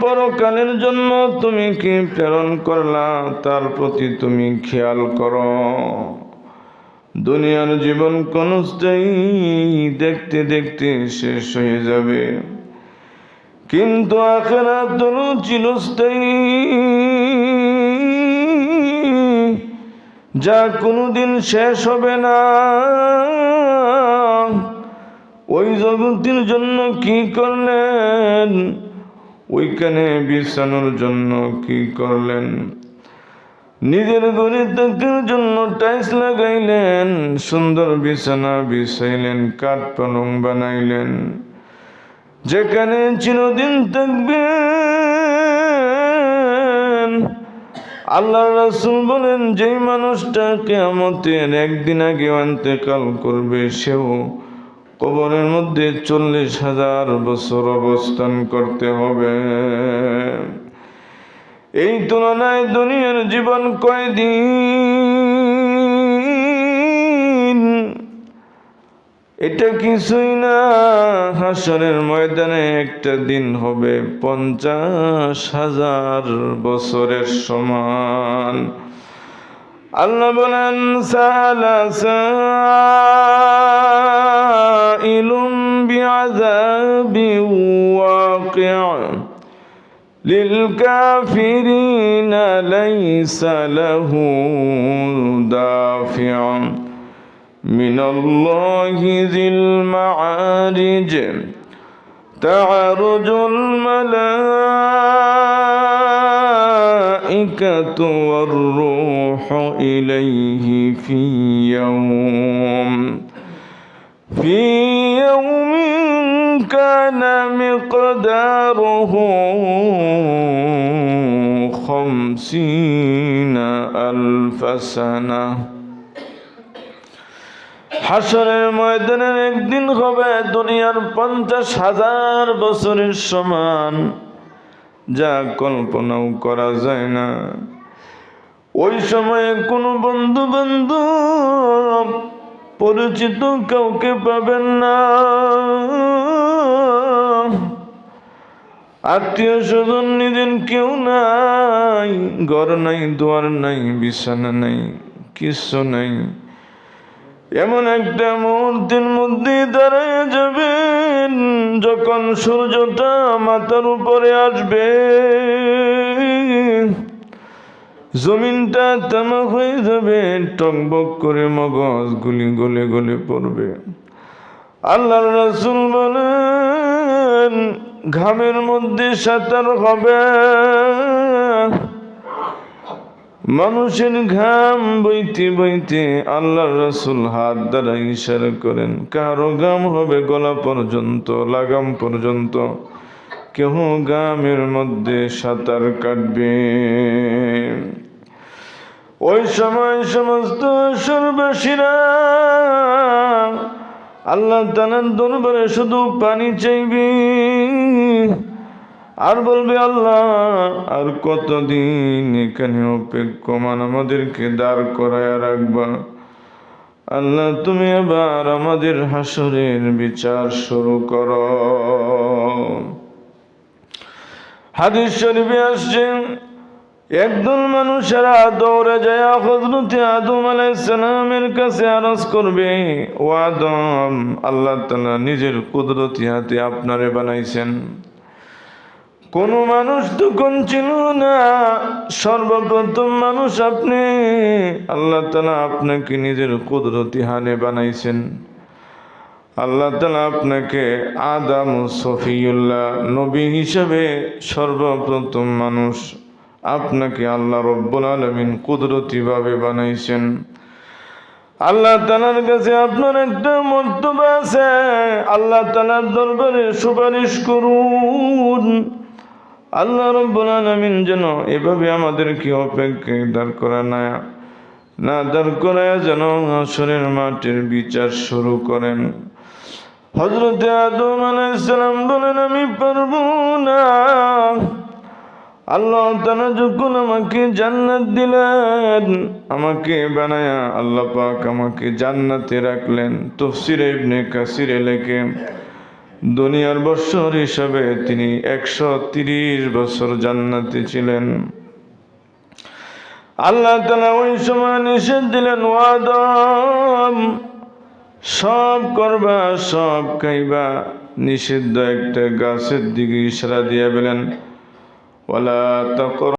পরকালের জন্য তুমি কি প্রেরণ করলা তার প্রতি তুমি খেয়াল করো। দুনিয়ার জীবন ক্ষণস্থায়ী, দেখতে দেখতে শেষ হয়ে যাবে, কিন্তু আখিরাত হলো চিরস্থায়ী, যা কোনোদিন শেষ হবে না। ওই জগতের জন্য কি করলেন? ওইখানে বিছানোর জন্য কি করলেন? নিজের ঘরে থাকার জন্য টাইলস লাগাইলেন, সুন্দর বিছানা বিছাইলেন, কাঠ পালং বানাইলেন, যেখানে চিরদিন থাকবেন। আল্লাহ রাসূল বলেন, যেই মানুষটা কিয়ামতের একদিন আগে ইন্তেকাল করবে, সেও কবরের মধ্যে 40,000 বছর অবস্থান করতে হবে। এই তুলনায় দুনিয়ার জীবন কয়দিন? এটা কিছুই না। হাশরের ময়দানে একটা দিন হবে 50,000 বছরের সমান। আল্লাহ বলেন, সাআলা সাইলুম বিআযাবিন ওয়াকি'ন লিলকাফিরিনা লাইসা লাহু দাফি'un মিনাল্লাহি যিল মাআরিজ তা'রুজুল মালাইকাতু ওয়ার রূহু ইলাইহি ফি ইয়াউমিন কানা মিকদারুহু 50,000 সানাহ। হাশরের ময়দানের একদিন হবে দুনিয়ার 50,000 বছরের সমান, যা কল্পনাও করা যায় না। ওই সময়ে কোনো বন্ধু বান্ধব পরিচিত কাউকে পাবেন না, আত্মীয় স্বজন নিজের কেউ নাই, ঘর নাই, দুয়ার নাই, বিছানা নাই, কিছু নাই। এমন একটা মুহূর্তের মধ্যে দাঁড়ায় যাবেন যখন সূর্যটা মাথার উপরে আসবে, জমিনটা তামা হয়ে যাবে, টকবক করে মগজ গুলি গলে গলে পড়বে। আল্লাহর রাসূল বলেন, ঘামের মধ্যে সাঁতার হবে। মানুষের ঘাম বইতে বইতে আল্লাহর রাসূল হাত দ্বারা ইশারা করেন, কারো ঘাম হবে গলা পর্যন্ত, লাগাম পর্যন্ত, কেহ ঘামের মধ্যে সাঁতার কাটবে। ওই সময় সমস্ত সর্ববাসীরা আল্লাহ তাআলার দরবারে শুধু পানি চাইবে আর বলবে, আল্লাহ আর কতদিন এখানে অপেক্ষমান, আমাদেরকে দাঁড় করায় রাখবা। আল্লাহ তুমি এবার আমাদের হাশরের বিচার শুরু করো। হাদিস শরীফে আসছে, একদল মানুষেরা দৌড়ে যায় হযরত আদম আলাইহিস সালামের কাছে আরজ করবে, ও আদম, আল্লাহ তাআলা নিজের কুদরতি হাতে আপনারে বানাইছেন। কোন মানুষ তখন ছিল না, সর্বপ্রথম মানুষ আপনি। আল্লাহ তাআলা আপনাকে নিজের কুদরতি হাতে বানাইছেন। আল্লাহ তাআলা আপনাকে আদম সফিউল্লাহ নবী হিসেবে সর্বপ্রথম মানুষ আপনাকে আল্লাহ রব্বুল আলামিন কুদরতি ভাবে বানাইছেন। আল্লাহ তাআলার কাছে আপনার একটা মর্তবা আছে, আল্লাহ তাআলার দরবারে সুপারিশ করুন। আল্লাহ রব্বুল আলামিন যেন এভাবে আমাদেরকে অপেক্ষায় দাঁড় করা না দাঁড় করায় যেন হাশরের মাঠের বিচার শুরু করেন। হযরত আদম আলাইহিস সালাম বলেন, আমি পারবো না। আল্লাহ তাআলা যখন আমাকে জান্নাত দিলেন, আমাকে বানায়া আল্লাহ পাক আমাকে জান্নাতে রাখলেন। তাফসীরে ইবনে কাসিরে লেখে, দুনিয়ার বৎসর হিসাবে তিনি 130 বছর জান্নাতে ছিলেন। আল্লাহ তাআলা ওই সময় নিষেধ দিলেন, ও আদম, সব করবা, সব খাইবা, নিষিদ্ধ একটা গাছের দিকে ইশারা দিয়ে বলেন, ওয়ালা তাকর